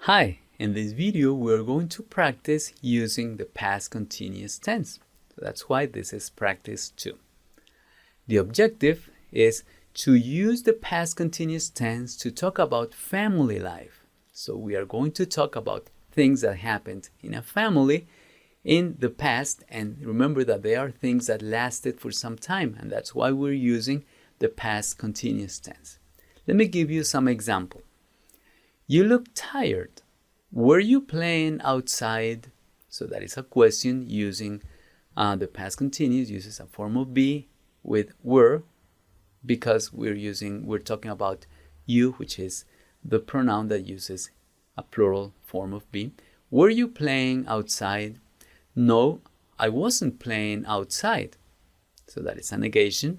Hi, in this video we're going to practice using the past continuous tense. So that's why this is practice 2. The objective is to use the past continuous tense to talk about family life. So we are going to talk about things that happened in a family in the past, and remember that they are things that lasted for some time, and that's why we're using the past continuous tense. Let me give you some example. You look tired. Were you playing outside? So that is a question using the past continuous, uses a form of be with were, because we're talking about you, which is the pronoun that uses a plural form of be. Were you playing outside? No, I wasn't playing outside. So that is a negation.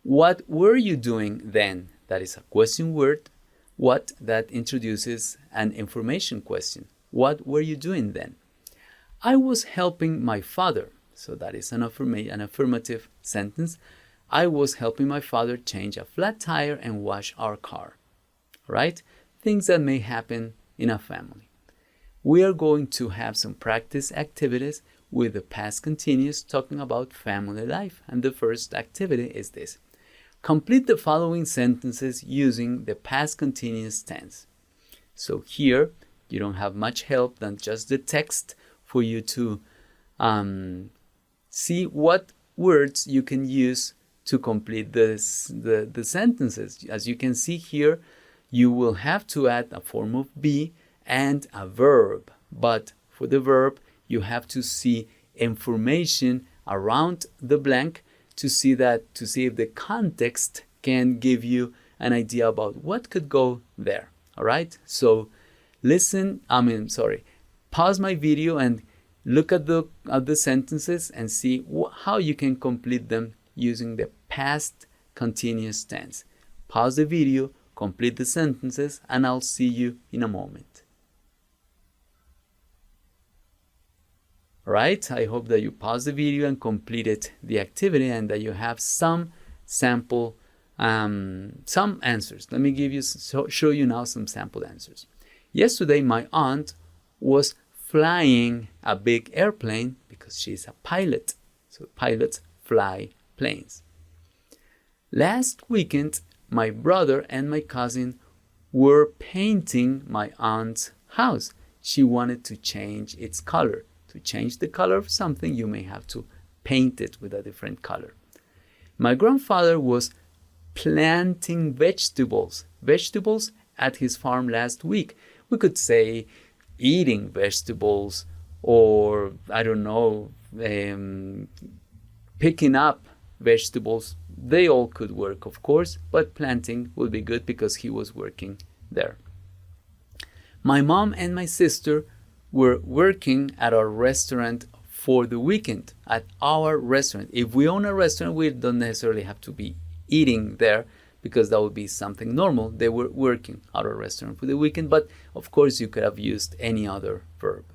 What were you doing then? That is a question word. What that introduces an information question. What were you doing then? I was helping my father. So that is an affirmative sentence. I was helping my father change a flat tire and wash our car. Right? Things that may happen in a family. We are going to have some practice activities with the past continuous talking about family life. And the first activity is this. Complete the following sentences using the past continuous tense. So here, you don't have much help than just the text for you to see what words you can use to complete the sentences. As you can see here, you will have to add a form of be and a verb. But for the verb, you have to see information around the blank to see if the context can give you an idea about what could go there. All right. So pause my video and look at the sentences and see how you can complete them using the past continuous tense. Pause the video, complete the sentences, and I'll see you in a moment. Right? I hope that you pause the video and completed the activity and that you have some sample, some answers. Let me show you now some sample answers. Yesterday, my aunt was flying a big airplane because she's a pilot. So pilots fly planes. Last weekend, my brother and my cousin were painting my aunt's house. She wanted to change its color. To change the color of something, you may have to paint it with a different color. My grandfather was planting vegetables at his farm last week. We could say eating vegetables, or I don't know, picking up vegetables. They all could work, of course, but planting would be good because he was working there. My mom and my sister were working at our restaurant for the weekend, at our restaurant. If we own a restaurant, we don't necessarily have to be eating there because that would be something normal. They were working at our restaurant for the weekend, but of course you could have used any other verb.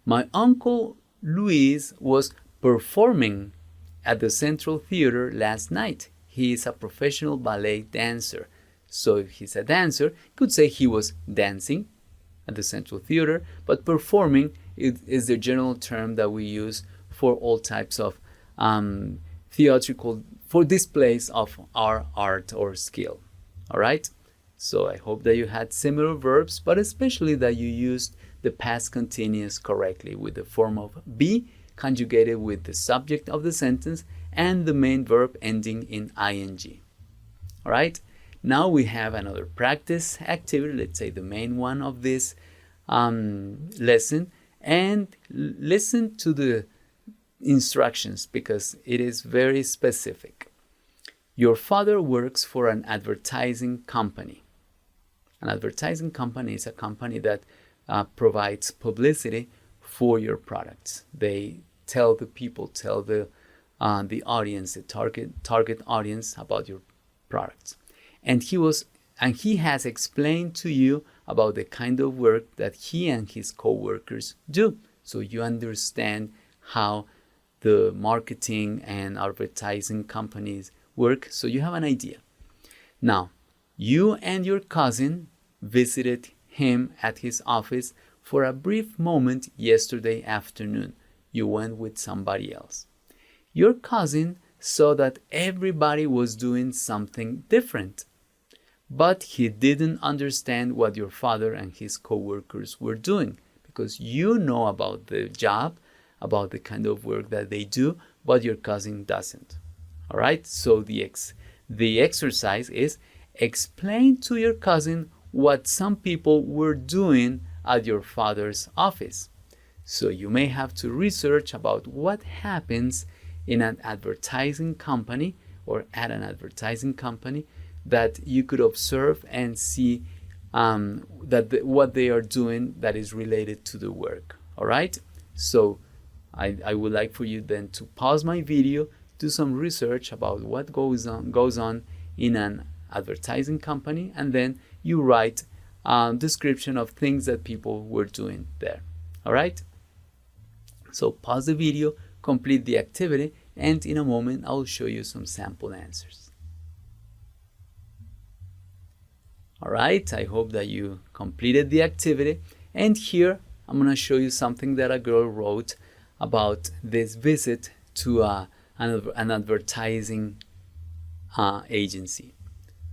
My uncle Luis was performing at the Central Theater last night. He is a professional ballet dancer. So if he's a dancer, you could say he was dancing at the Central Theater, but performing is the general term that we use for all types of theatrical, for displays of our art or skill. All right? So I hope that you had similar verbs, but especially that you used the past continuous correctly with the form of be conjugated with the subject of the sentence and the main verb ending in ing. All right? Now we have another practice activity, let's say the main one of this lesson, and listen to the instructions because it is very specific. Your father works for an advertising company. An advertising company is a company that provides publicity for your products. They tell the people, tell the audience, the target audience about your products. And he has explained to you about the kind of work that he and his co-workers do. So you understand how the marketing and advertising companies work. So you have an idea. Now, you and your cousin visited him at his office for a brief moment yesterday afternoon. You went with somebody else. Your cousin saw that everybody was doing something different, but he didn't understand what your father and his coworkers were doing, because you know about the job, about the kind of work that they do, but your cousin doesn't. All right, so the exercise is explain to your cousin what some people were doing at your father's office. So you may have to research about what happens in an advertising company or at an advertising company that you could observe and see what they are doing that is related to the work. All right, so I would like for you then to pause my video, do some research about what goes on in an advertising company, and then you write a description of things that people were doing there. All right, so pause the video, complete the activity, and in a moment I'll show you some sample answers. All right, I hope that you completed the activity, and here I'm going to show you something that a girl wrote about this visit to an advertising agency.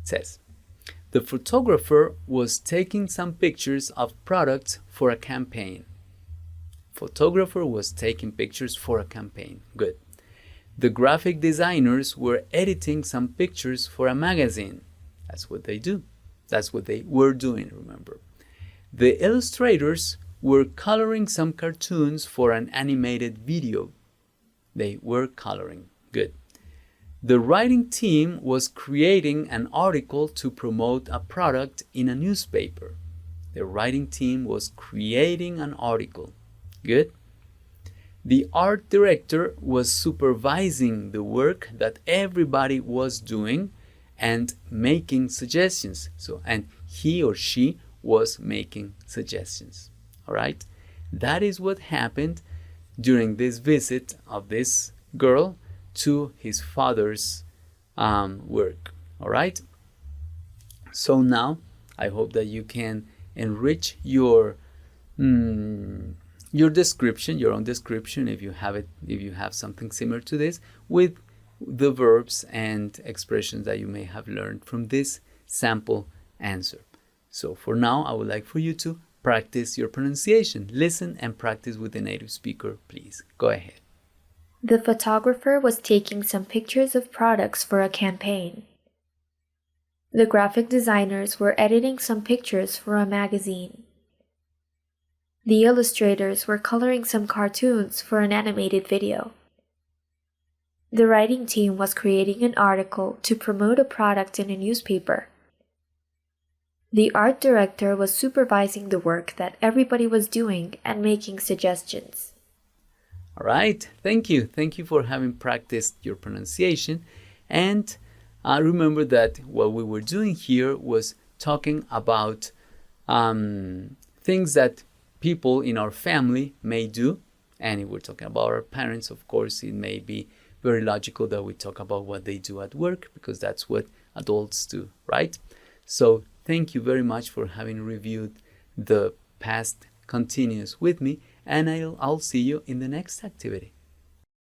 It says, the photographer was taking some pictures of products for a campaign. Photographer was taking pictures for a campaign. Good. The graphic designers were editing some pictures for a magazine. That's what they do. That's what they were doing, remember. The illustrators were coloring some cartoons for an animated video. They were coloring. Good. The writing team was creating an article to promote a product in a newspaper. The writing team was creating an article. Good. The art director was supervising the work that everybody was doing and making suggestions. And he or she was making suggestions. All right. That is what happened during this visit of this girl to his father's work. All right. So now I hope that you can enrich your description, your own description, if you have something similar to this, with the verbs and expressions that you may have learned from this sample answer. So for now, I would like for you to practice your pronunciation. Listen and practice with the native speaker, please. Go ahead. The photographer was taking some pictures of products for a campaign. The graphic designers were editing some pictures for a magazine. The illustrators were coloring some cartoons for an animated video. The writing team was creating an article to promote a product in a newspaper. The art director was supervising the work that everybody was doing and making suggestions. All right, thank you. Thank you for having practiced your pronunciation. And remember that what we were doing here was talking about things that people in our family may do. And if we're talking about our parents, of course, it may be very logical that we talk about what they do at work, because that's what adults do, right? So thank you very much for having reviewed the past continuous with me, and I'll see you in the next activity.